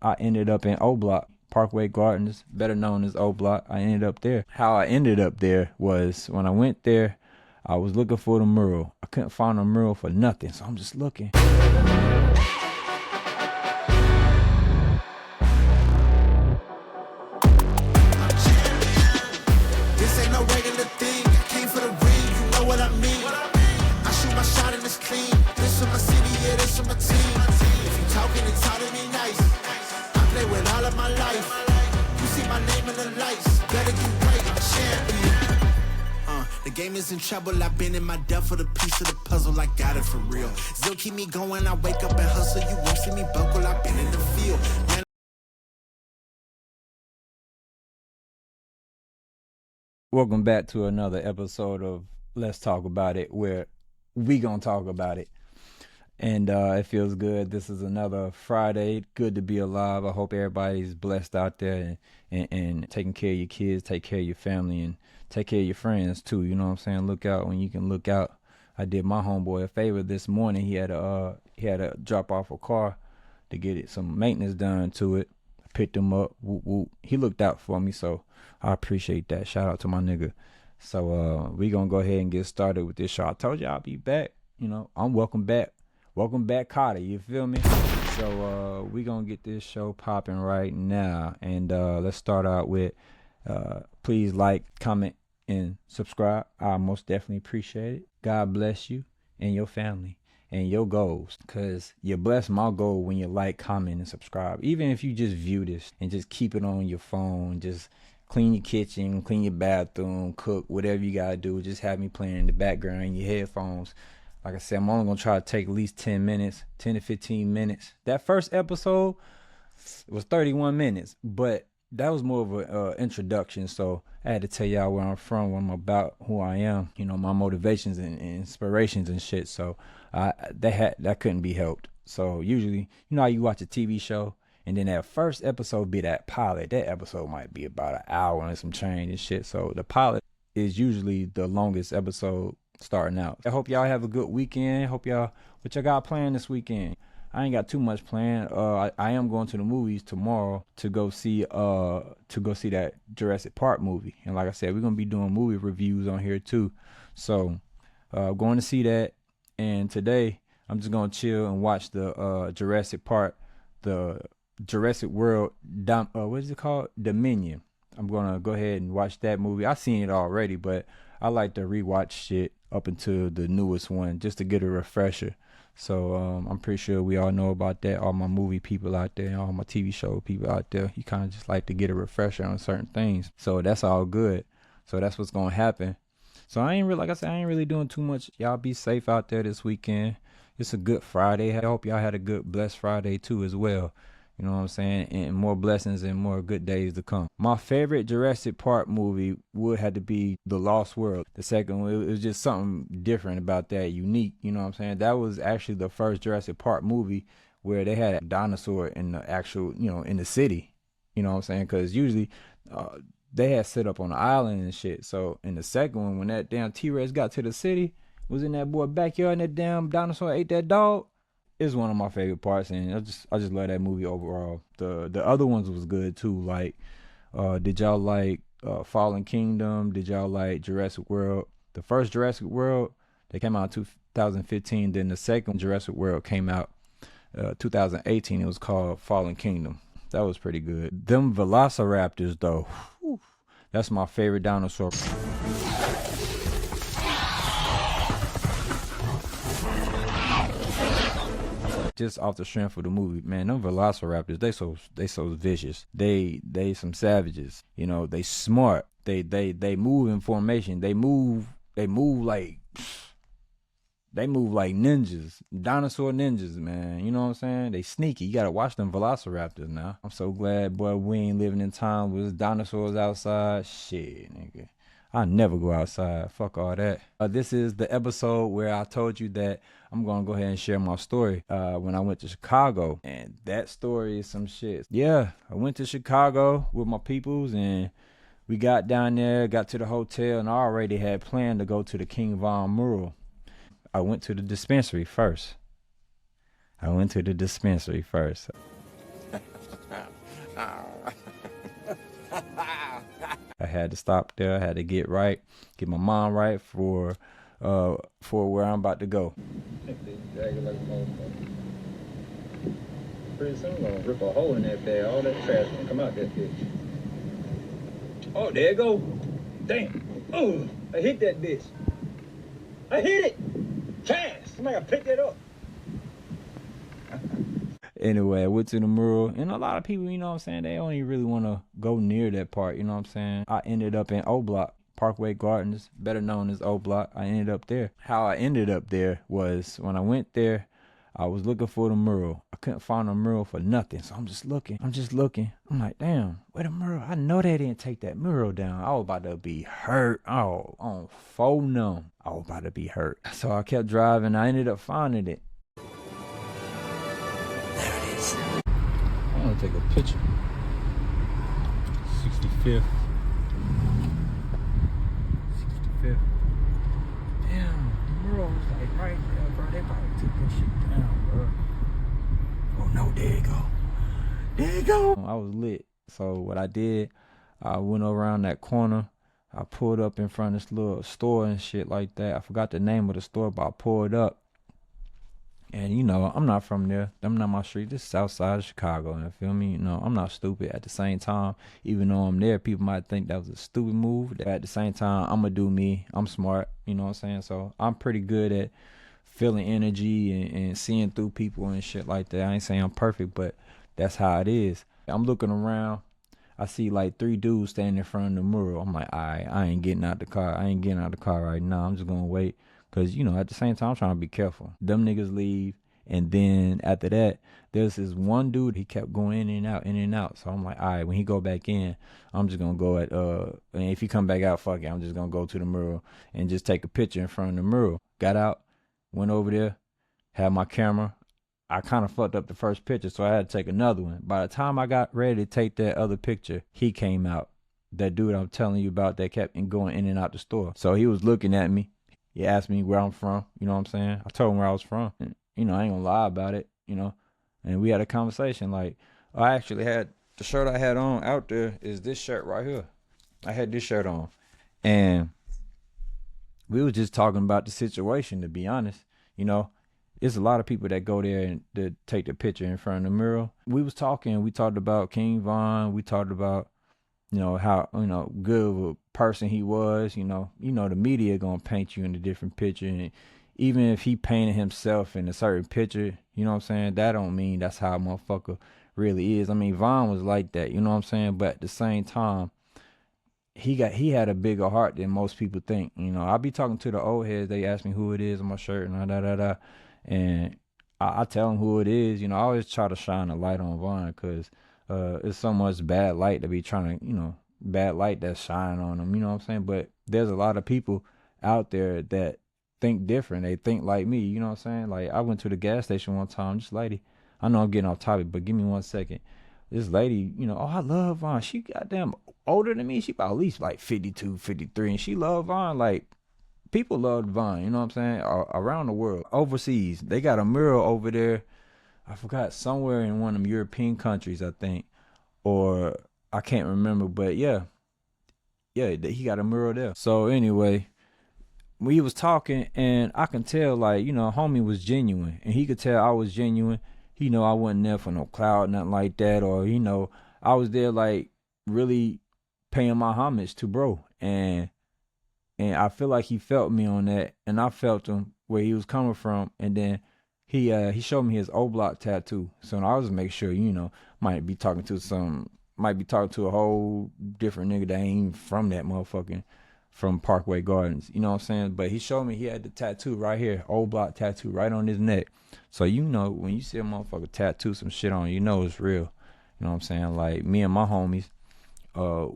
I ended up in O Block, Parkway Gardens, better known as O Block. I ended up there. How I ended up there was when I went there, I was looking for the mural. I couldn't find a mural for nothing, so I'm just looking. This ain't no regular thing. I came for the ring, you know what I mean. I shoot my shot and it's clean. This for my city, yeah, this for my team. If you talking and talk to me nice, I play with all of my life. You see my name in the lights, better get right, I'm champion. The game is in trouble, I've been in my depth for the piece of the puzzle, I got it for real. Still keep me going, I wake up and hustle, you won't see me buckle, I've been in the field. Man, Welcome back to another episode of Let's Talk About It, where we gonna talk about it. And it feels good. This is another Friday. Good to be alive. I hope everybody's blessed out there and taking care of your kids, take care of your family, and take care of your friends too. You know what I'm saying? Look out when you can look out. I did my homeboy a favor this morning. He had to drop off a car to get it some maintenance done to it. I picked him up. Whoop, whoop. He looked out for me, so I appreciate that. Shout out to my nigga. So we gonna go ahead and get started with this show. I told you I'll be back. You know, I'm welcome back. Welcome back, Carter. You feel me? So we gonna get this show popping right now, and let's start out with please like, comment, and subscribe. I most definitely appreciate it. God bless you and your family and your goals, because you bless my goal when you like, comment, and subscribe. Even if you just view this and just keep it on your phone, just clean your kitchen, clean your bathroom, cook, whatever you gotta do. Just have me playing in the background in your headphones. Like I said, I'm only going to try to take at least 10 minutes, 10 to 15 minutes. That first episode was 31 minutes, but that was more of an introduction. So I had to tell y'all where I'm from, what I'm about, who I am, you know, my motivations and inspirations and shit. So that couldn't be helped. So usually, you know how you watch a TV show and then that first episode be that pilot. That episode might be about an hour and some change and shit. So the pilot is usually the longest episode starting out. I hope y'all have a good weekend. Hope y'all, what y'all got planned this weekend? I ain't got too much planned. I am going to the movies tomorrow to go see that Jurassic Park movie. And like I said, we're gonna be doing movie reviews on here too. So going to see that. And today I'm just gonna chill and watch the Jurassic Park, the Jurassic World. What is it called? Dominion. I'm gonna go ahead and watch that movie. I've seen it already, but I like to rewatch shit up until the newest one just to get a refresher. So I'm pretty sure we all know about that. All my movie people out there, all my TV show people out there, you kind of just like to get a refresher on certain things. So that's all good. So that's what's gonna happen. So I ain't really doing too much. Y'all be safe out there this weekend. It's a good Friday. I hope y'all had a good blessed Friday too as well. You know what I'm saying? And more blessings and more good days to come. My favorite Jurassic Park movie would have to be The Lost World. The second one, it was just something different about that, unique. You know what I'm saying? That was actually the first Jurassic Park movie where they had a dinosaur in the actual, you know, in the city. You know what I'm saying? Because usually they had set up on the island and shit. So in the second one, when that damn T-Rex got to the city, was in that boy backyard and that damn dinosaur ate that dog. Is one of my favorite parts, and I just love that movie overall. The other ones was good too. Like, did y'all like Fallen Kingdom? Did y'all like Jurassic World? The first Jurassic World, they came out in 2015. Then the second Jurassic World came out 2018. It was called Fallen Kingdom. That was pretty good. Them Velociraptors though, whew, that's my favorite dinosaur. Just off the strength of the movie, man, them Velociraptors, they so vicious. They some savages. You know, they smart. They move in formation. They move like ninjas, dinosaur ninjas, man. You know what I'm saying? They sneaky. You gotta watch them Velociraptors now. I'm so glad, boy, we ain't living in time with dinosaurs outside. Shit, nigga. I never go outside. Fuck all that. This is the episode where I told you that I'm going to go ahead and share my story when I went to Chicago. And that story is some shit. Yeah, I went to Chicago with my peoples and we got down there, got to the hotel, and I already had planned to go to the Kingvon mural. I went to the dispensary first. had to stop there. I had to get right, get my mind right for where I'm about to go. Drag it like a motherfucker. Pretty soon gonna rip a hole in that bag. All that trash gonna come out that bitch. Oh, there it go. Damn. Oh, I hit that bitch. I hit it. Cash. Somebody gotta pick that up. Anyway, I went to the mural, and a lot of people, you know what I'm saying, they don't even really want to go near that part, you know what I'm saying. I ended up in O Block, Parkway Gardens, better known as O Block. I ended up there. How I ended up there was when I went there, I was looking for the mural. I couldn't find a mural for nothing, so I'm just looking. I'm like, damn, where the mural? I know they didn't take that mural down. I was about to be hurt. Oh, on phone numb. I was about to be hurt. So I kept driving. I ended up finding it. I'm gonna take a picture. 65th. 65th. Damn, the mural was like right there, bro. They probably took that shit down, bro. Oh no, there you go. There you go. I was lit. So what I did, I went around that corner. I pulled up in front of this little store and shit like that. I forgot the name of the store, but I pulled up. And, you know, I'm not from there. I'm not my street. This is south side of Chicago. You feel me? You know, I'm not stupid. At the same time, even though I'm there, people might think that was a stupid move. At the same time, I'm going to do me. I'm smart. You know what I'm saying? So I'm pretty good at feeling energy and seeing through people and shit like that. I ain't saying I'm perfect, but that's how it is. I'm looking around. I see like 3 dudes standing in front of the mural. I'm like, all right, I ain't getting out the car. I ain't getting out the car right now. I'm just going to wait. Because, you know, at the same time, I'm trying to be careful. Them niggas leave. And then after that, there's this one dude, he kept going in and out, in and out. So I'm like, all right, when he go back in, I'm just going to go at, and if he come back out, fuck it, I'm just going to go to the mural and just take a picture in front of the mural. Got out, went over there, had my camera. I kind of fucked up the first picture, so I had to take another one. By the time I got ready to take that other picture, he came out. That dude I'm telling you about that kept going in and out the store. So he was looking at me. He asked me where I'm from, you know what I'm saying? I told him where I was from. And, you know, I ain't gonna lie about it, you know. And we had a conversation. Like, I actually had, the shirt I had on out there is this shirt right here. I had this shirt on. And we were just talking about the situation, to be honest. You know, there's a lot of people that go there and to take the picture in front of the mural. We was talking, we talked about kingvon, we talked about, you know, how, you know, good of a person he was. You know, the media gonna paint you in a different picture. And even if he painted himself in a certain picture, you know what I'm saying, that don't mean that's how a motherfucker really is. I mean, Von was like that, you know what I'm saying? But at the same time, he had a bigger heart than most people think. You know, I be talking to the old heads, they ask me who it is on my shirt and da. And I tell them who it is. You know, I always try to shine a light on Von because it's so much bad light to be trying to, you know, bad light that's shining on them, you know what I'm saying? But there's a lot of people out there that think different. They think like me, you know what I'm saying? Like, I went to the gas station one time, this lady, I know I'm getting off topic, but give me 1 second. This lady, you know, oh, I love Von. She goddamn older than me. She about at least like 52, 53, and she love Von. Like, people love Von, you know what I'm saying? Around the world, overseas. They got a mural over there. I forgot, somewhere in one of them European countries, I think, or I can't remember, but yeah, he got a mural there. So anyway, we was talking, and I can tell, like, you know, homie was genuine, and he could tell I was genuine. You know, I wasn't there for no clout, nothing like that, or, you know, I was there like really paying my homage to bro, and I feel like he felt me on that, and I felt him where he was coming from, and then he showed me his O Block tattoo. So I was make sure, you know, might be talking to a whole different nigga that ain't even from that motherfucking, from Parkway Gardens, you know what I'm saying? But he showed me he had the tattoo right here, O Block tattoo right on his neck. So, you know, when you see a motherfucker tattoo some shit on, you know it's real. You know what I'm saying? Like, me and my homies,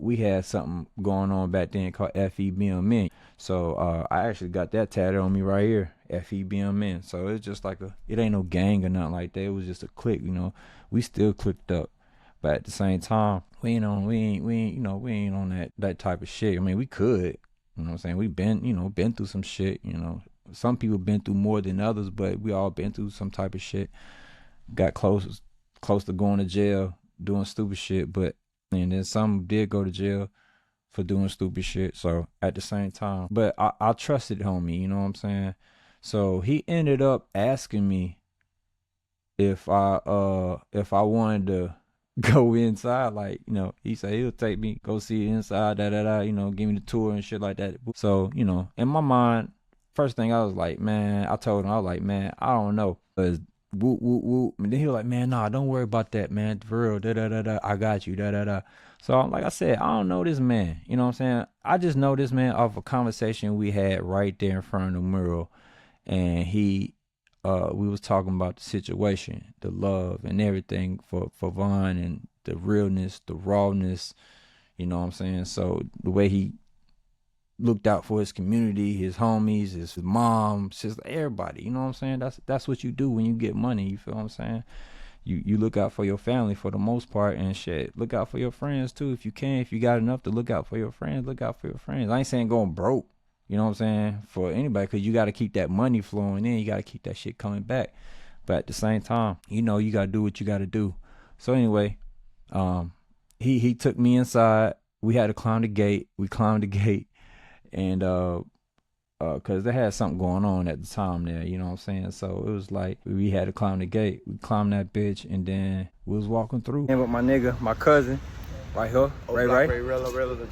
we had something going on back then called FEBMN. So I actually got that tatted on me right here, FEBMN. So it's just like it ain't no gang or nothing like that. It was just a clique, you know. We still clicked up, but at the same time, we ain't on that type of shit. I mean, we could, you know what I'm saying? We been through some shit, you know. Some people been through more than others, but we all been through some type of shit. Got close to going to jail, doing stupid shit, but and then some did go to jail for doing stupid shit. So at the same time, but I trusted homie, you know what I'm saying? So he ended up asking me if I wanted to go inside, like, you know, he said he'll take me, go see inside, you know, give me the tour and shit like that. So, you know, in my mind, first thing I was like, man, I told him, I was like, man, I don't know. Cause whoop, whoop, whoop. And then he was like, man, nah, don't worry about that, man. For real, I got you, So like I said, I don't know this man. You know what I'm saying? I just know this man off a conversation we had right there in front of the mural. And we was talking about the situation, the love and everything for Von, and the realness, the rawness, you know what I'm saying? So the way he looked out for his community, his homies, his mom, sister, everybody, you know what I'm saying? That's what you do when you get money, you feel what I'm saying? You look out for your family for the most part, and shit, look out for your friends too if you can. If you got enough to look out for your friends, look out for your friends. I ain't saying going broke, you know what I'm saying, for anybody, because you got to keep that money flowing in. You got to keep that shit coming back. But at the same time, you know, you got to do what you got to do. So anyway, he took me inside. We had to climb the gate. We climbed the gate. And because they had something going on at the time there, you know what I'm saying? So it was like we had to climb the gate. We climbed that bitch, and then we was walking through. And with my nigga, my cousin, right here, right.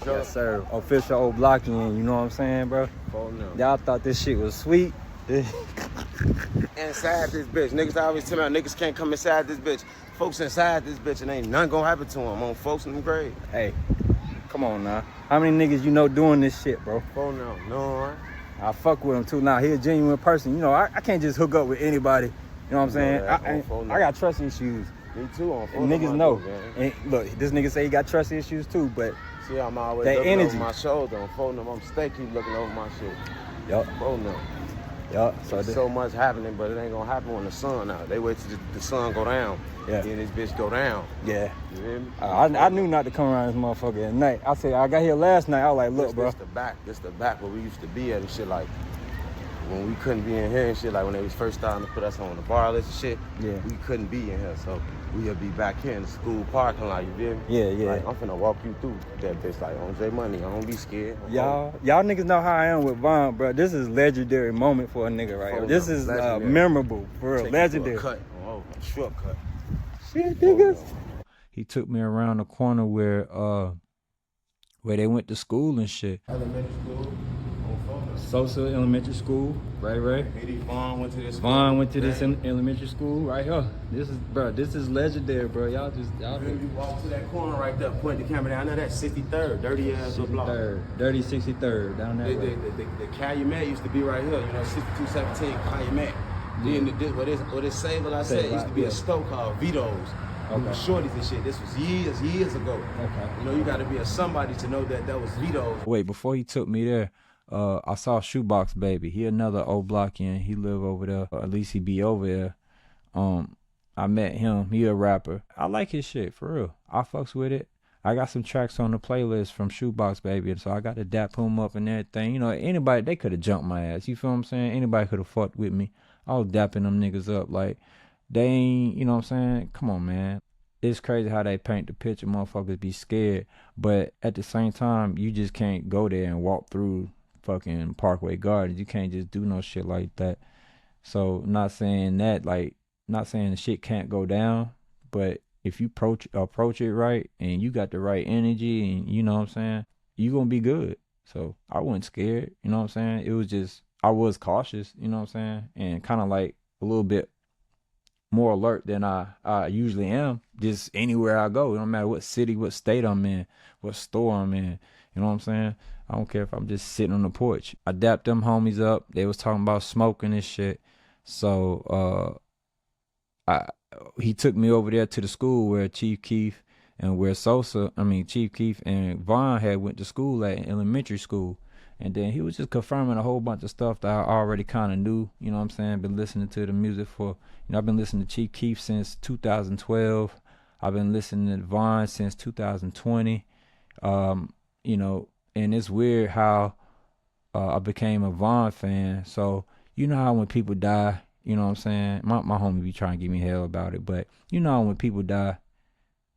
Yes, sir. Official old blocking, you know what I'm saying, bro? Oh, no. Y'all thought this shit was sweet. Inside this bitch. Niggas always tell me niggas can't come inside this bitch. Folks inside this bitch and ain't nothing gonna happen to them on folks in the grave. Hey, come on now. How many niggas you know doing this shit, bro? Oh, no. I fuck with him too. Now, he a genuine person. You know, I can't just hook up with anybody. You know what I'm saying? I got trust issues. Me too on phone. Niggas know. And look, this nigga say he got trust issues too, but see, I'm always that looking energy over my shoulder on phone them. I'm stay keep looking over my shit. Yup. Phone them. Yup. There's so much happening, but it ain't gonna happen when the sun out. They wait till the sun go down. Yeah. Then this bitch go down. Yeah. You hear me? I knew not to come around this motherfucker at night. I said, I got here last night. I was like, look, bro. This the back where we used to be at and shit, like when we couldn't be in here and shit, like when they was first starting to put us on the bar list and shit, yeah, we couldn't be in here, so we'll be back here in the school parking lot, you feel me? Yeah. Like, I'm finna walk you through that bitch like on J Money. I don't be scared. Y'all niggas know how I am with Von, bro. This is legendary moment for a nigga right here. This is memorable, for real. Legendary. Shortcut. Shit, niggas. He took me around the corner where they went to school and shit. Elementary school. Sosa Elementary School, right. Vaughn went to this school. Vaughn went to this elementary school right here. This is legendary, bro. Y'all you walk to that corner right there, point the camera down there. That's 63rd, dirty ass block. dirty 63rd down there. The Calumet used to be right here. You know, 6217 Calumet. Then what it say? What I said, it used to be a store called Vito's. Okay. Shorties and shit. This was years ago. Okay. You know, you got to be a somebody to know that was Vito's. Wait, before he took me there, I saw Shoebox Baby. He another old blockian. He live over there. Or at least he be over there. I met him. He a rapper. I like his shit, for real. I fucks with it. I got some tracks on the playlist from Shoebox Baby, so I got to dap him up and everything. You know, anybody, they could have jumped my ass. You feel what I'm saying? Anybody could have fucked with me. I was dapping them niggas up. Like, they ain't, you know what I'm saying? Come on, man. It's crazy how they paint the picture. Motherfuckers be scared. But at the same time, you just can't go there and walk through fucking Parkway Gardens. You can't just do no shit like that. So, not saying that, like, not saying the shit can't go down, but if you approach it right and you got the right energy and you know what I'm saying, you gonna be good. So I wasn't scared, you know what I'm saying? It was just, I was cautious, you know what I'm saying? And kind of like a little bit more alert than I usually am, just anywhere I go. It don't matter what city, what state I'm in, what store I'm in, you know what I'm saying? I don't care if I'm just sitting on the porch. I dapped them homies up. They was talking about smoking and shit. So he took me over there to the school where Chief Keef and where Chief Keef and Vaughn had went to school at elementary school. And then he was just confirming a whole bunch of stuff that I already kind of knew, you know what I'm saying? Been listening to the music for, I've been listening to Chief Keef since 2012. I've been listening to Vaughn since 2020. You know, and it's weird how I became a Vaughn fan. So, you know how when people die, you know what I'm saying? My homie be trying to give me hell about it, but you know when people die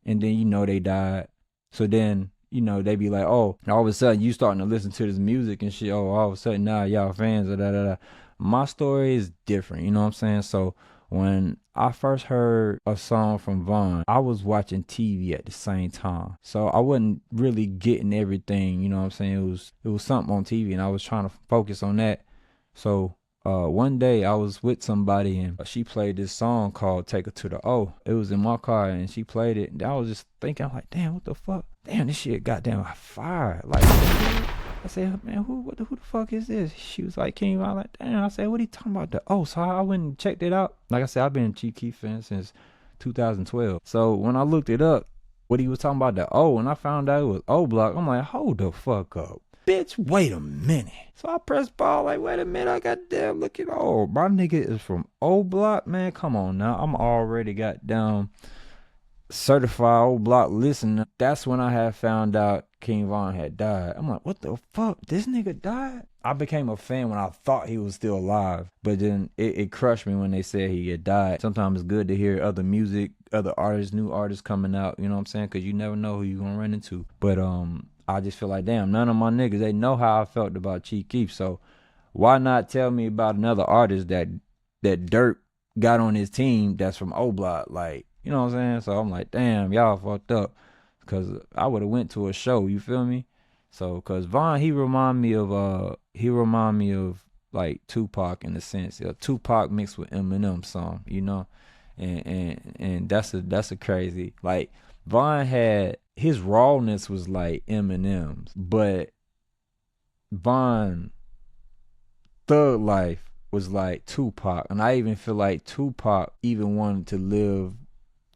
and then you know they died. So then you know, they be like, oh, all of a sudden you starting to listen to this music and shit. Oh, all of a sudden now y'all fans of da. My story is different, you know what I'm saying? So when I first heard a song from Von, I was watching TV at the same time. So I wasn't really getting everything, you know what I'm saying? It was something on TV and I was trying to focus on that. So one day I was with somebody and she played this song called Take Her to the O. It was in my car and she played it and I was just thinking, I'm like, damn, what the fuck? Damn, this shit goddamn fire. Like, I said, man, who the fuck is this? She was like, Kingvon. I'm like, damn. I said, what are you talking about? So I went and checked it out. Like I said, I've been a Chief Keef fan since 2012. So when I looked it up, what he was talking about the O, and I found out it was O Block, I'm like, hold the fuck up. Bitch, wait a minute. So I pressed pause, like, wait a minute, I got damn looking. Oh, my nigga is from O Block, man. Come on now. I'm already got down certified O Block listener. That's when I had found out Kingvon had died. I'm like, what the fuck? This nigga died? I became a fan when I thought he was still alive, but then it crushed me when they said he had died. Sometimes it's good to hear other music, other artists, new artists coming out, you know what I'm saying? Because you never know who you're going to run into. But I just feel like, damn, none of my niggas, they know how I felt about Chief Keef, so why not tell me about another artist that Dirt got on his team that's from O Block? Like, you know what I'm saying? So I'm like, damn, y'all fucked up. Because I would have went to a show, you feel me? So, because Von, he remind me of like Tupac in a sense. Tupac mixed with Eminem song, you know? And that's a crazy, like, Von had, his rawness was like Eminem's, but Von thug life was like Tupac. And I even feel like Tupac even wanted to live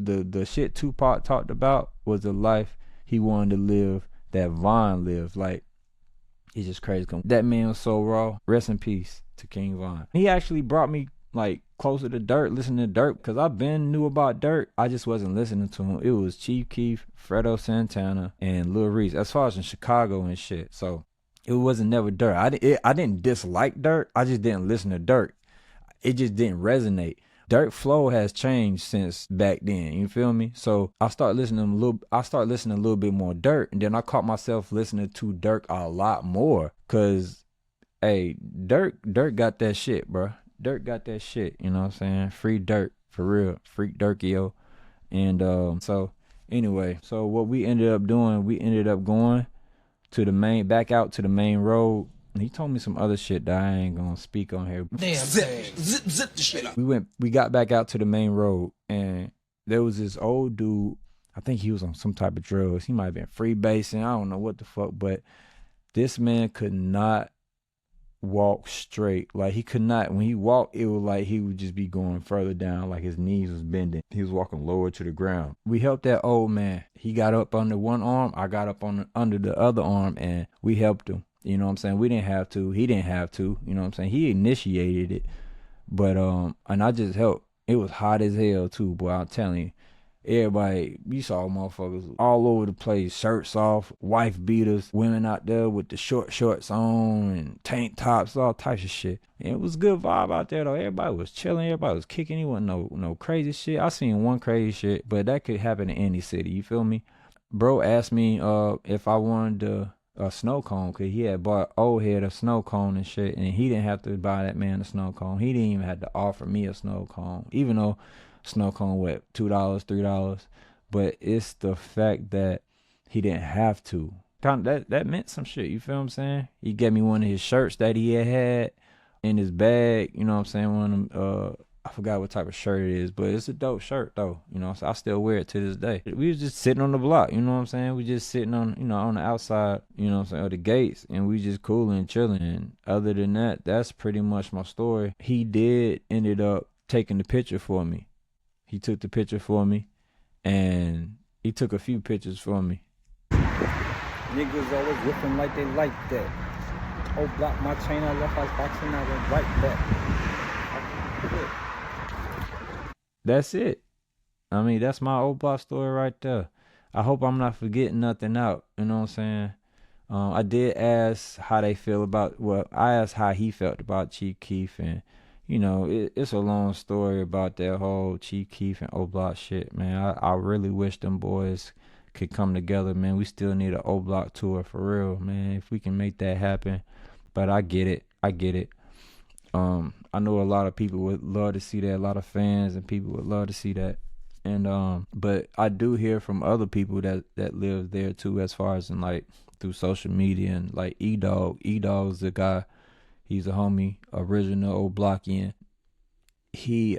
the shit Tupac talked about was the life he wanted to live that Von lived. Like, it's just crazy. That man was so raw. Rest in peace to Kingvon. He actually brought me like closer to Dirt, listening to Dirt, because I've been knew about Dirt. I just wasn't listening to him. It was Chief Keef, Fredo Santana, and Lil Reese, as far as in Chicago and shit. So it wasn't never Dirt. I didn't dislike Dirt. I just didn't listen to Dirt. It just didn't resonate. Dirt flow has changed since back then, you feel me? So I started listening a little bit more Dirt, and then I caught myself listening to Dirt a lot more, cause hey, Dirt got that shit, bro. Dirt got that shit, you know what I'm saying? Free Dirt, for real. Free Dirkio. And so anyway, so what we ended up doing, we ended up going to the main, back out to the main road. And he told me some other shit that I ain't gonna speak on here. Damn, zip the shit up. We got back out to the main road, and there was this old dude. I think he was on some type of drugs. He might have been freebasing. I don't know what the fuck, but this man could not walk straight. Like, he could not, when he walked, it was like he would just be going further down, like his knees was bending. He was walking lower to the ground. We helped that old man. He got up under one arm, I got up under the other arm, and we helped him. You know what I'm saying? We didn't have to. He didn't have to. You know what I'm saying? He initiated it. But, and I just helped. It was hot as hell, too, boy. I'm telling you. Everybody, you saw motherfuckers all over the place, shirts off, wife beaters, women out there with the shorts on and tank tops, all types of shit. And it was a good vibe out there, though. Everybody was chilling. Everybody was kicking. It wasn't no crazy shit. I seen one crazy shit, but that could happen in any city. You feel me? Bro asked me if I wanted a snow cone, because he had bought old head a snow cone and shit, and he didn't have to buy that man a snow cone. He didn't even have to offer me a snow cone, even though snow cone, what, $2, $3? But it's the fact that he didn't have to. That meant some shit, you feel what I'm saying? He gave me one of his shirts that he had in his bag, you know what I'm saying? One of them, I forgot what type of shirt it is, but it's a dope shirt though, you know, so I still wear it to this day. We was just sitting on the block, you know what I'm saying? We just sitting on, you know, on the outside, you know what I'm saying, of the gates, and we just cooling and chilling. And other than that, that's pretty much my story. He ended up taking the picture for me. He took the picture for me, and he took a few pictures for me. Niggas always whipping like they like that. Oh, block my chain, I left house boxing, I went right back. That's it. I mean, that's my old block story right there. I hope I'm not forgetting nothing out. You know what I'm saying? I did ask how they feel about, well, I asked how he felt about Chief Keef, and, you know, it's a long story about that whole Chief Keef and O Block shit, man. I really wish them boys could come together, man. We still need an O Block tour for real, man. If we can make that happen. But I get it. I know a lot of people would love to see that. A lot of fans and people would love to see that. And but I do hear from other people that live there too, as far as in like through social media, and like E-Dog's the guy. He's a homie, original old Blockian. He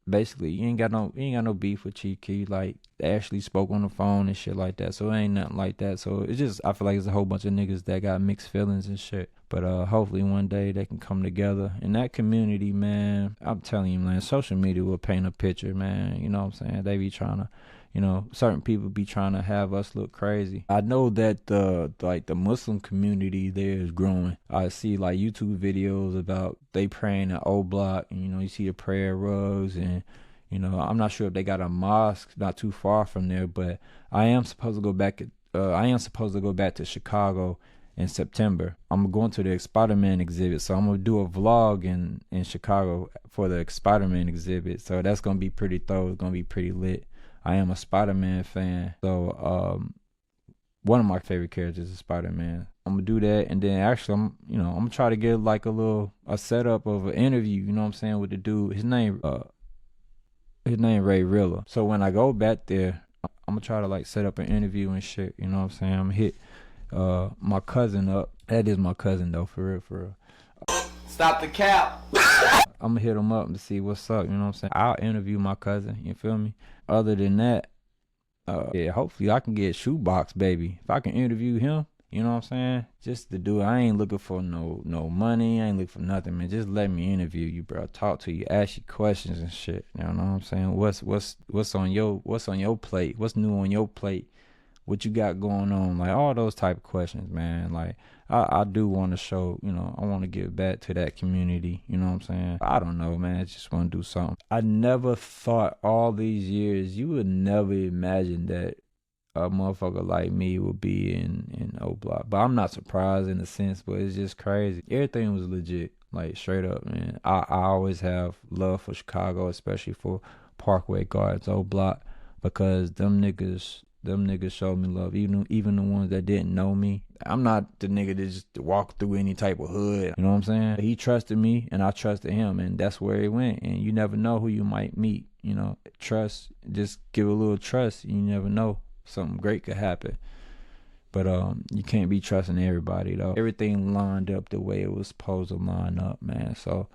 basically he ain't got no beef with Chief Keef. Like, they actually spoke on the phone and shit like that. So it ain't nothing like that. So it's just, I feel like it's a whole bunch of niggas that got mixed feelings and shit. But hopefully one day they can come together. In that community, man, I'm telling you, man, social media will paint a picture, man. You know what I'm saying? They be trying to, you know, certain people be trying to have us look crazy. I know that the Muslim community there is growing. I see like YouTube videos about they praying at O Block, and you know, you see the prayer rugs, and you know, I'm not sure if they got a mosque not too far from there, but I am supposed to go back to Chicago in September. I'm going to the Spider-Man exhibit, so I'm gonna do a vlog in Chicago for the Spider-Man exhibit. So that's gonna be pretty thorough. It's gonna be pretty lit. I am a Spider-Man fan, so one of my favorite characters is Spider-Man. I'm gonna do that, and then actually I'm gonna try to get like a setup of an interview, you know what I'm saying, with the dude. His name Ray Rilla. So when I go back there, I'm gonna try to like set up an interview and shit, you know what I'm saying. I'm gonna hit my cousin up. That is my cousin though, for real. Stop the cap. I'm gonna hit him up to see what's up, you know what I'm saying. I'll interview my cousin, you feel me? Other than that, yeah, hopefully I can get Shoebox Baby. If I can interview him, you know what I'm saying? Just to do it. I ain't looking for no money. I ain't looking for nothing, man. Just let me interview you, bro. Talk to you, ask you questions and shit. You know what I'm saying? What's on your plate? What's new on your plate? What you got going on? Like all those type of questions, man. Like I do want to show, you know, I want to give back to that community. You know what I'm saying? I don't know, man. I just want to do something. I never thought all these years, you would never imagine that a motherfucker like me would be in O Block. But I'm not surprised in a sense, but it's just crazy. Everything was legit, like straight up, man. I always have love for Chicago, especially for Parkway Gardens, O Block, because them niggas showed me love. Even the ones that didn't know me. I'm not the nigga that just walk through any type of hood. You know what I'm saying? He trusted me and I trusted him, and that's where it went. And you never know who you might meet. You know, trust. Just give a little trust. You never know. Something great could happen. But you can't be trusting everybody though. Everything lined up the way it was supposed to line up, man. So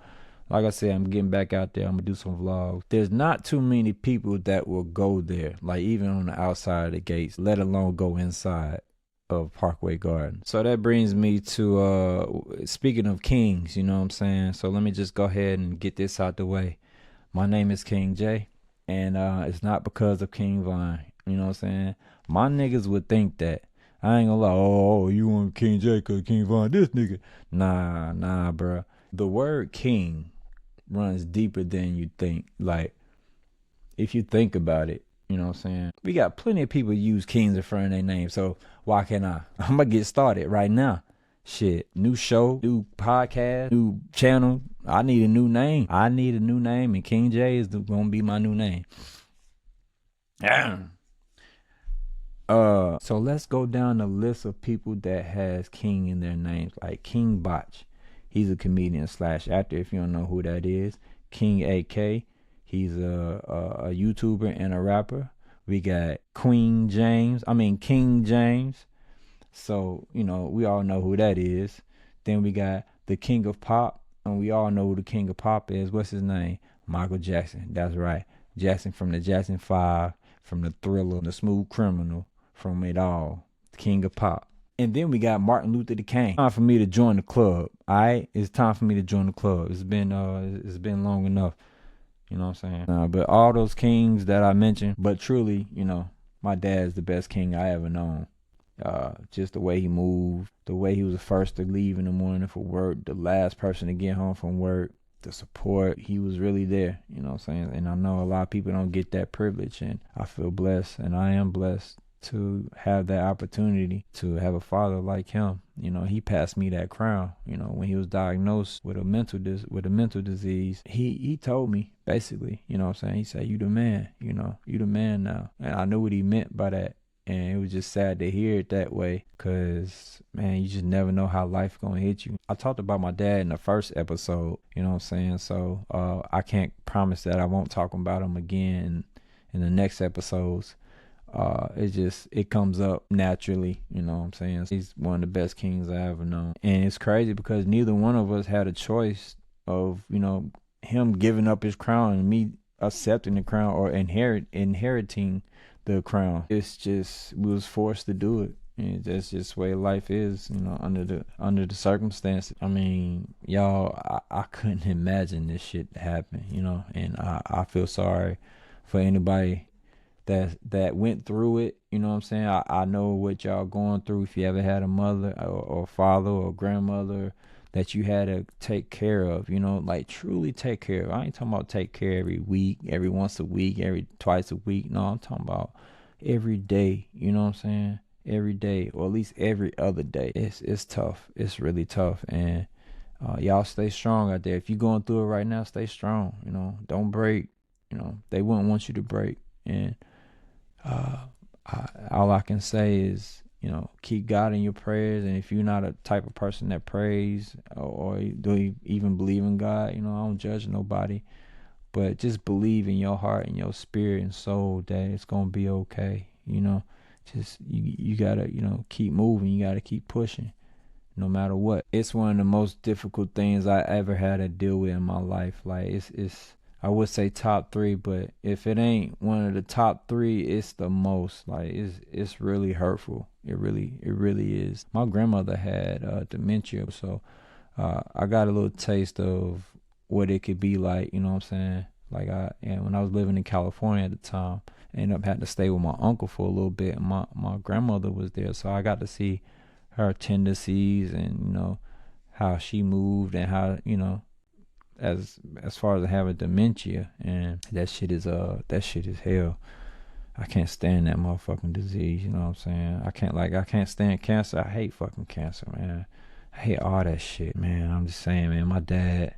like I said, I'm getting back out there. I'm gonna do some vlogs. There's not too many people that will go there, like even on the outside of the gates, let alone go inside of Parkway Garden. So that brings me to speaking of kings, you know what I'm saying? So let me just go ahead and get this out the way. My name is King J, and it's not because of kingvon, you know what I'm saying? My niggas would think that. I ain't gonna lie, oh you want King J cause kingvon this nigga. Nah, bruh. The word king runs deeper than you think. Like, if you think about it, you know what I'm saying? We got plenty of people use kings in front of their name, so why can't I? I'm gonna get started right now. Shit, new show, new podcast, new channel. I need a new name. And King J is gonna be my new name. So let's go down the list of people that has king in their names, like King Botch. He's a comedian / actor, if you don't know who that is. King AK, he's a YouTuber and a rapper. We got King James. So, you know, we all know who that is. Then we got the King of Pop, and we all know who the King of Pop is. What's his name? Michael Jackson. That's right. Jackson from the Jackson 5, from the Thriller, the Smooth Criminal, from it all. The King of Pop. And then we got Martin Luther King. Time for me to join the club. Alright? It's time for me to join the club. It's been long enough. You know what I'm saying? But all those kings that I mentioned, but truly, you know, my dad's the best king I ever known. Just the way he moved, the way he was the first to leave in the morning for work, the last person to get home from work, the support, he was really there, you know what I'm saying? And I know a lot of people don't get that privilege, and I feel blessed, and I am blessed to have that opportunity to have a father like him. You know, he passed me that crown. You know, when he was diagnosed with a mental disease, he told me basically, you know what I'm saying? He said, you the man, you know, you the man now. And I knew what he meant by that. And it was just sad to hear it that way, because, man, you just never know how life gonna hit you. I talked about my dad in the first episode, you know what I'm saying? So I can't promise that I won't talk about him again in the next episodes. It comes up naturally, you know what I'm saying? He's one of the best kings I ever known. And it's crazy because neither one of us had a choice of, him giving up his crown and me accepting the crown or inheriting the crown. It's just, we was forced to do it. And that's just the way life is, under the circumstances. I mean, y'all, I couldn't imagine this shit happen, and I feel sorry for anybody that went through it. You know what I'm saying? I know what y'all going through. If you ever had a mother or father or grandmother that you had to take care of, like truly take care of. I ain't talking about take care every week, every once a week, every twice a week. No, I'm talking about every day. You know what I'm saying? Every day, or at least every other day. It's tough. It's really tough. And y'all stay strong out there. If you're going through it right now, stay strong. Don't break. They wouldn't want you to break. And all I can say is, keep God in your prayers. And if you're not a type of person that prays or do you even believe in God, I don't judge nobody, but just believe in your heart and your spirit and soul that it's gonna be okay. Just you gotta keep moving. You gotta keep pushing, no matter what. It's one of the most difficult things I ever had to deal with in my life. Like it's I would say top 3, but if it ain't one of the top 3, it's the most. Like it's really hurtful. It really is. My grandmother had dementia, so I got a little taste of what it could be like. You know what I'm saying? Like when I was living in California at the time, I ended up having to stay with my uncle for a little bit, and my grandmother was there, so I got to see her tendencies and how she moved and how as far as having dementia. And that shit is hell. I can't stand that motherfucking disease, you know what I'm saying? I can't stand cancer. I hate fucking cancer, man. I hate all that shit, man. I'm just saying, man, my dad,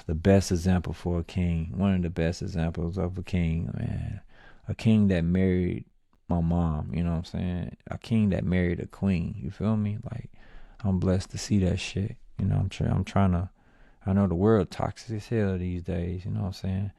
the best example for a king, one of the best examples of a king, man. A king that married my mom, you know what I'm saying? A king that married a queen, you feel me? Like, I'm blessed to see that shit. I'm trying to, I know the world toxic as hell these days, you know what I'm saying?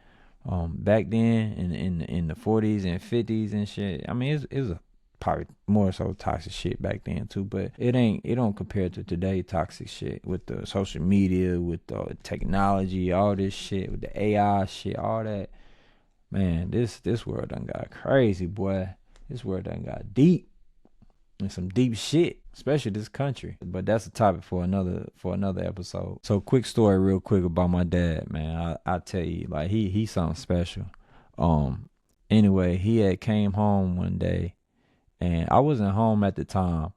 Back then in the 40s and 50s and shit, I mean, it was probably more so toxic shit back then too, but it don't compare to today toxic shit with the social media, with the technology, all this shit, with the AI shit, all that. Man, this world done got crazy, boy. This world done got deep. And some deep shit, especially this country. But that's a topic for another episode. So quick story real quick about my dad, man. I tell you, like he's something special. Anyway, he had came home one day, and I wasn't home at the time,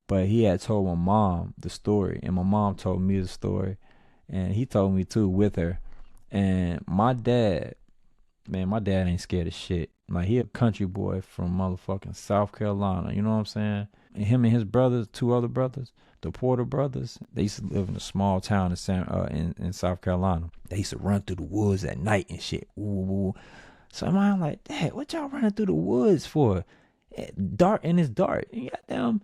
but he had told my mom the story, and my mom told me the story, and he told me too with her. And my dad ain't scared of shit. Like, he a country boy from motherfucking South Carolina, you know what I'm saying? And him and his brothers, 2 other brothers, the Porter brothers, they used to live in a small town in South Carolina. They used to run through the woods at night and shit. Ooh. So I'm like, Dad, what y'all running through the woods for? It's dark. Goddamn.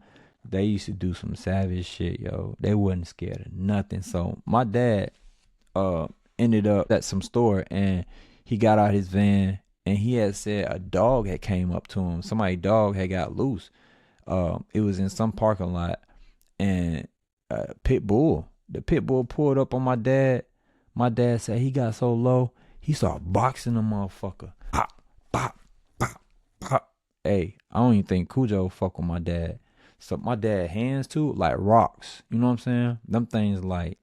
They used to do some savage shit, yo. They wasn't scared of nothing. So my dad ended up at some store, and he got out his van, and he had said a dog had came up to him. Somebody's dog had got loose. It was in some parking lot, and the pit bull pulled up on my dad. My dad said he got so low, he started boxing the motherfucker. Pop, pop, pop, pop. Hey, I don't even think Cujo fuck with my dad. So my dad hands too, like rocks. You know what I'm saying? Them things like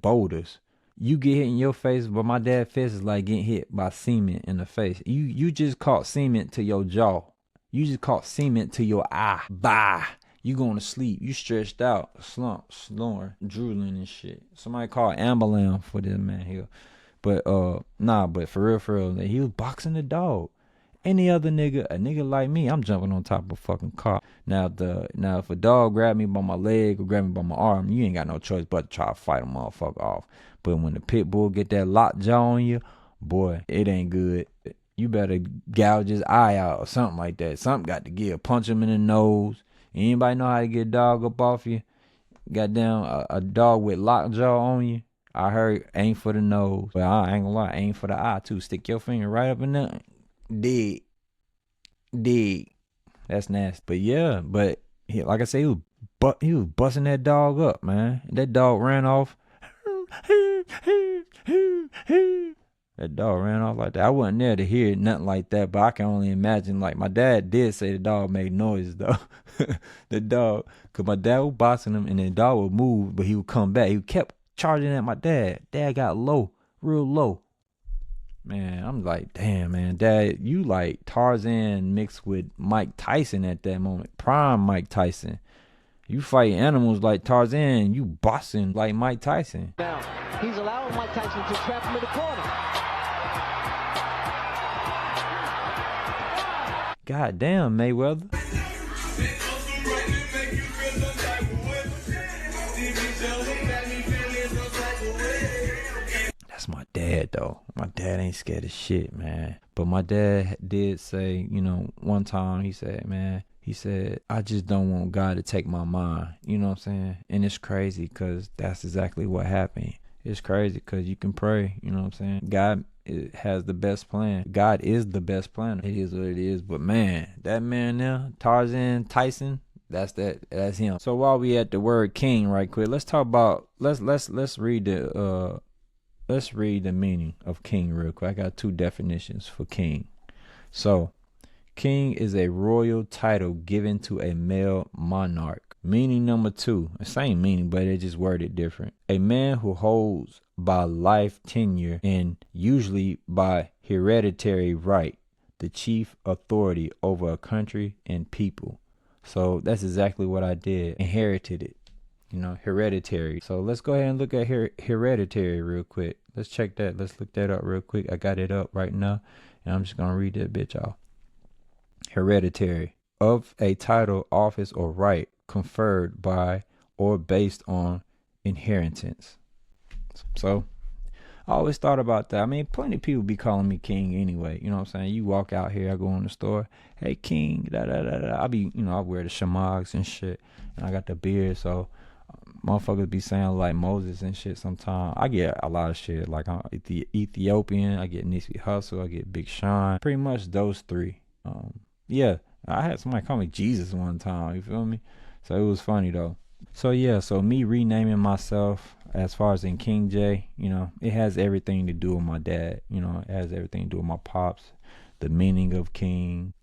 boulders. You get hit in your face, but my dad's fist is like getting hit by cement in the face. You just caught cement to your jaw. You just caught cement to your eye. Bye. You going to sleep. You stretched out, slump, snoring, drooling and shit. Somebody called ambulance for this man here. But but for real, he was boxing the dog. Any other nigga, a nigga like me, I'm jumping on top of a fucking car. Now if a dog grab me by my leg or grab me by my arm, you ain't got no choice but to try to fight a motherfucker off. But when the pit bull get that locked jaw on you, boy, it ain't good. you better gouge his eye out or something like that. Something got to give. Punch him in the nose. Anybody know how to get a dog up off you? Goddamn, a dog with lockjaw on you. I heard aim for the nose. But I ain't gonna lie, aim for the eye too. Stick your finger right up in there. Dig. That's nasty. But yeah, like I say, he was busting that dog up, man. That dog ran off. That dog ran off like that. I wasn't there to hear nothing like that, but I can only imagine. Like, my dad did say the dog made noise though. The dog, cause my dad was boxing him, and the dog would move, but he would come back. He kept charging at my dad. Dad got low, real low. Man, I'm like, damn, man, Dad, you like Tarzan mixed with Mike Tyson at that moment. Prime Mike Tyson. You fight animals like Tarzan, you boxing like Mike Tyson. Now, he's allowing Mike Tyson to trap him in the corner. God damn, Mayweather. That's my dad, though. My dad ain't scared of shit, man. But my dad did say, one time he said, I just don't want God to take my mind. You know what I'm saying? And it's crazy because that's exactly what happened. It's crazy because you can pray. You know what I'm saying? God has the best plan. God is the best planner. It is what it is. But man, that man there, Tarzan Tyson, that's him. So while we at the word king right quick, let's talk about let's read the meaning of king real quick. I got 2 definitions for king. So king is a royal title given to a male monarch. Meaning number 2, the same meaning, but it just worded different. A man who holds by life tenure and usually by hereditary right the chief authority over a country and people. So that's exactly what I did. Inherited it. Hereditary. So let's go ahead and look at hereditary real quick. Let's check that. Let's look that up real quick. I got it up right now, and I'm just going to read that bitch off. Hereditary. Of a title, office, or right conferred by or based on inheritance. So I always thought about that. I mean, plenty of people be calling me king anyway. You know what I'm saying? You walk out here, I go in the store, hey king, da da da da. I wear the shamags and shit, and I got the beard, so motherfuckers be saying like Moses and shit sometimes. I get a lot of shit. Like I'm Ethiopian, I get Nipsey Hussle, I get Big Sean. Pretty much those 3. Yeah, I had somebody call me Jesus one time, you feel me? So it was funny though. So yeah, so me renaming myself as far as in King J, it has everything to do with my dad. It has everything to do with my pops. The meaning of king,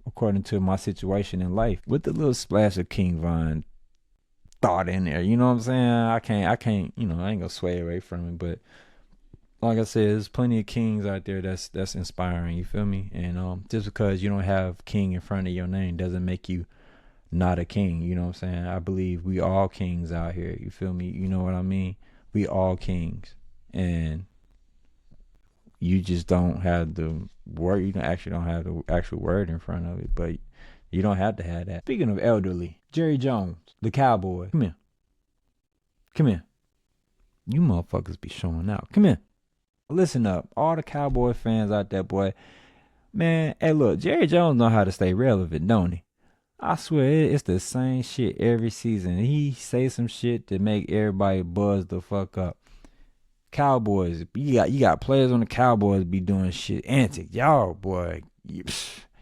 according to my situation in life, with the little splash of kingvon thought in there. You know what I'm saying? I can't, I ain't gonna sway away from it. But like I said, there's plenty of kings out there that's inspiring. You feel me? And just because you don't have king in front of your name doesn't make you not a king. You know what I'm saying? I believe we all kings out here. You feel me? You know what I mean? We all kings, and you just don't have the word. You actually don't have the actual word in front of it, but you don't have to have that. Speaking of elderly, Jerry Jones, the cowboy. Come here. You motherfuckers be showing out. Come here. Listen up, all the cowboy fans out there, boy. Man, hey, look, Jerry Jones know how to stay relevant, don't he? I swear, it's the same shit every season. He say some shit to make everybody buzz the fuck up. Cowboys, you got players on the Cowboys be doing shit antics. Y'all, boy,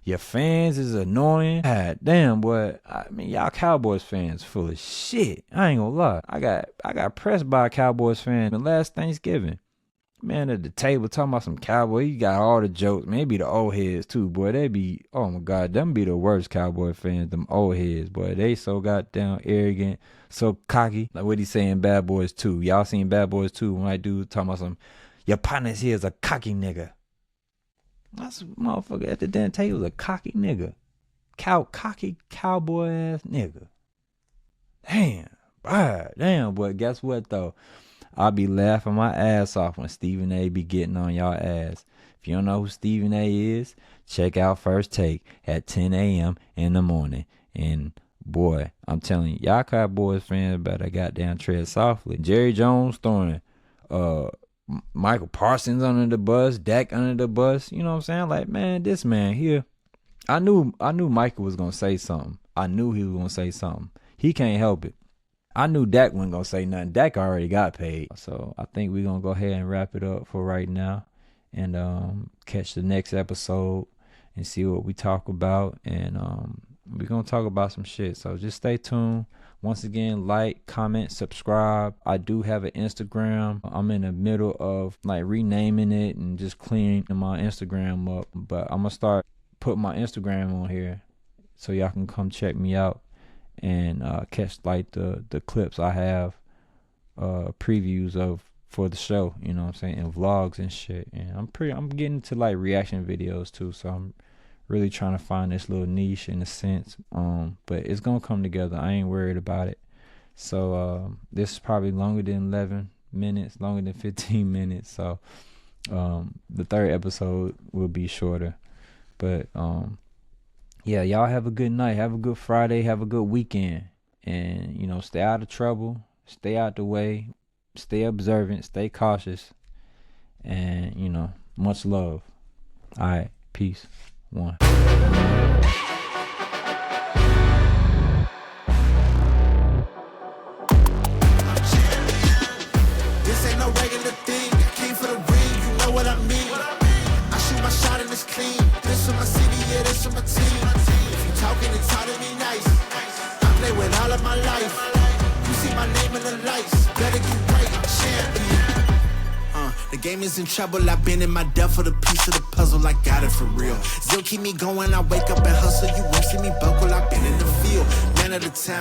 your fans is annoying. God damn, boy. I mean, y'all Cowboys fans full of shit. I ain't gonna lie. I got pressed by a Cowboys fan the last Thanksgiving. Man, at the table talking about some cowboy, you got all the jokes. Maybe the old heads too, boy. They be, oh my God, them be the worst cowboy fans, them old heads, boy. They so goddamn arrogant, so cocky. Like what he saying, Bad Boys 2. Y'all seen Bad Boys 2 when I do talking about some, your partner's here is a cocky nigga. That's motherfucker at the damn table was a cocky nigga. Cocky cowboy ass nigga. Damn, boy. Guess what though? I'll be laughing my ass off when Stephen A be getting on y'all ass. If you don't know who Stephen A is, check out First Take at 10 a.m. in the morning. And boy, I'm telling you, y'all Cowboys fans better goddamn tread softly. Jerry Jones throwing Michael Parsons under the bus, Dak under the bus. You know what I'm saying? Like, man, this man here. I knew Michael was gonna say something. I knew he was gonna say something. He can't help it. I knew Dak wasn't gonna say nothing. Dak already got paid. So I think we're gonna go ahead and wrap it up for right now, and catch the next episode and see what we talk about. And we're gonna talk about some shit. So just stay tuned. Once again, like, comment, subscribe. I do have an Instagram. I'm in the middle of like renaming it and just cleaning my Instagram up. But I'm gonna start putting my Instagram on here so y'all can come check me out and catch like the clips I have, previews of for the show. You know what I'm saying, and vlogs and shit. And I'm getting to like reaction videos too. So I'm really trying to find this little niche in a sense, but it's gonna come together. I ain't worried about it. So this is probably longer than 11 minutes, longer than 15 minutes. So the third episode will be shorter. But yeah, y'all have a good night, have a good Friday, have a good weekend, and you know, stay out of trouble, stay out the way, stay observant, stay cautious, and you know, much love. All right, peace. One. This ain't no regular thing. I came for the ring, you know what I mean. I shoot my shot and it's clean. This for my city, yeah, this for my team. If you talking and talking me nice, I play with all of my life. You see my name in the lights, better get right, I'm champion. The game is in trouble, I've been in my depth for the piece of the puzzle, I got it for real. Still keep me going, I wake up and hustle, you won't see me buckle, I've been in the field, man of the town.